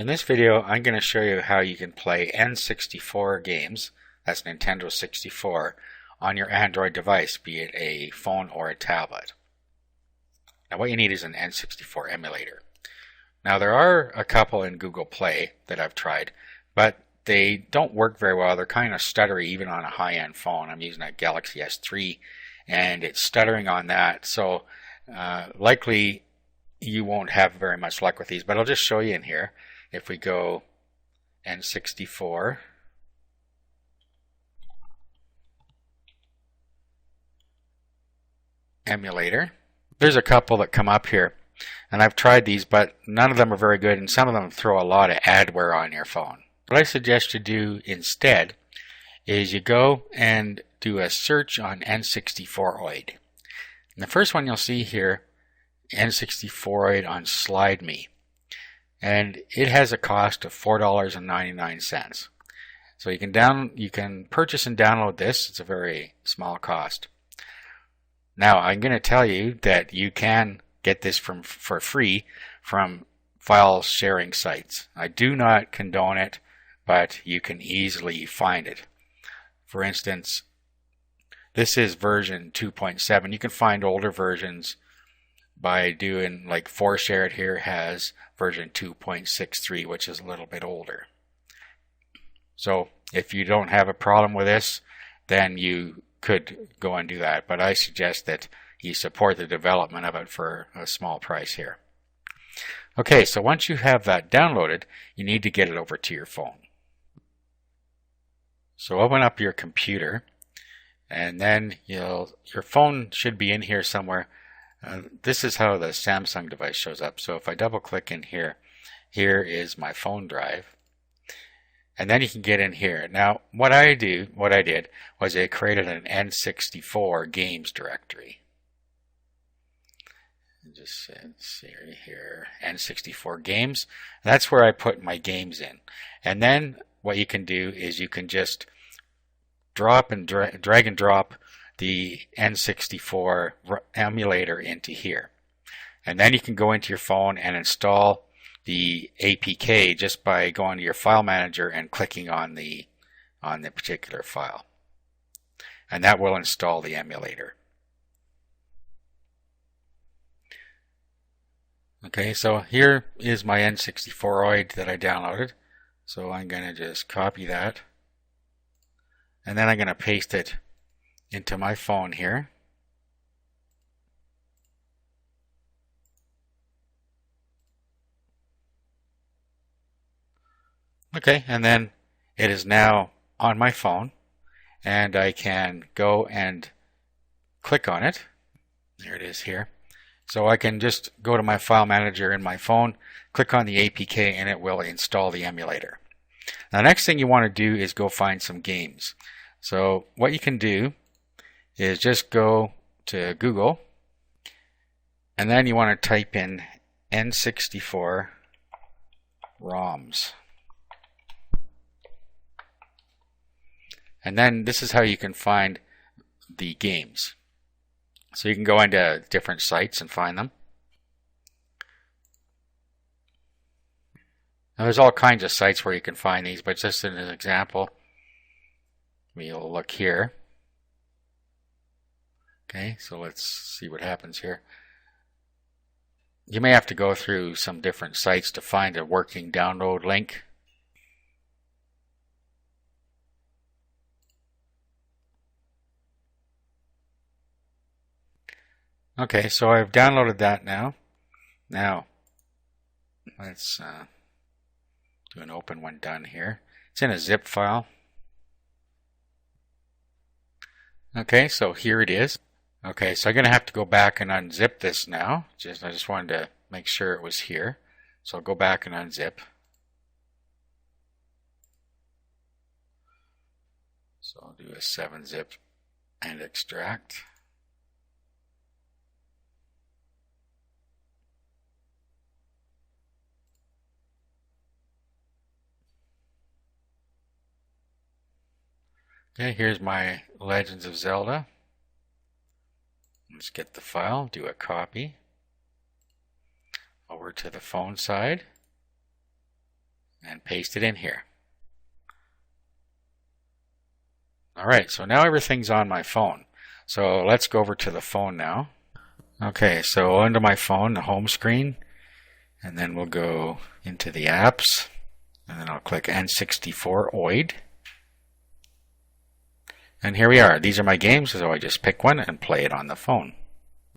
In this video, I'm going to show you how you can play N64 games, that's Nintendo 64, on your Android device, be it a phone or a tablet. Now what you need is an N64 emulator. Now there are a couple in Google Play that I've tried, but they don't work very well. They're kind of stuttery even on a high-end phone. I'm using a Galaxy S3 and it's stuttering on that, so likely you won't have very much luck with these, but I'll just show you in here. If we go N64, emulator, there's a couple that come up here, and I've tried these, but none of them are very good, and some of them throw a lot of adware on your phone. What I suggest you do instead is you go and do a search on N64oid. And the first one you'll see here, N64oid on Slide Me. And it has a cost of $4.99. So you can purchase and download this. It's a very small cost. Now I'm going to tell you that you can get this for free from file sharing sites. I do not condone it, but you can easily find it. For instance, this is version 2.7. You can find older versions by doing, like, ForShared here has version 2.63, which is a little bit older. So if you don't have a problem with this, then you could go and do that. But I suggest that you support the development of it for a small price here. Okay, so once you have that downloaded, you need to get it over to your phone. So open up your computer, and then your phone should be in here somewhere. This is how the Samsung device shows up. So if I double click in here, here is my phone drive. And then you can get in here. Now what I did was I created an N64 games directory. Just see here, N64 games. That's where I put my games in. And then what you can do is you can just drag and drop the N64 emulator into here. And then you can go into your phone and install the APK just by going to your file manager and clicking on the particular file. And that will install the emulator. Okay, so here is my N64oid that I downloaded. So I'm going to just copy that. And then I'm going to paste it into my phone here. Okay, and then it is now on my phone, and I can go and click on it. There it is here. So I can just go to my file manager in my phone, click on the APK, and it will install the emulator. Now, next thing you want to do is go find some games. So what you can do is just go to Google, and then you want to type in N64 ROMs. And then this is how you can find the games. So you can go into different sites and find them. Now there's all kinds of sites where you can find these, but just as an example, we'll look here. Okay, so let's see what happens here. You may have to go through some different sites to find a working download link. Okay, so I've downloaded that now. Now, let's do an open when done here. It's in a zip file. Okay, so here it is. Okay, so I'm going to have to go back and unzip this now. I just wanted to make sure it was here. So I'll go back and unzip. So I'll do a 7-zip and extract. Okay, here's my Legends of Zelda. Let's get the file, do a copy over to the phone side. and paste it in here. Alright, so now everything's on my phone. So let's go over to the phone now. Okay, so onto my phone, the home screen, and then we'll go into the apps, and then I'll click N64 OID. And here we are. These are my games, so I just pick one and play it on the phone.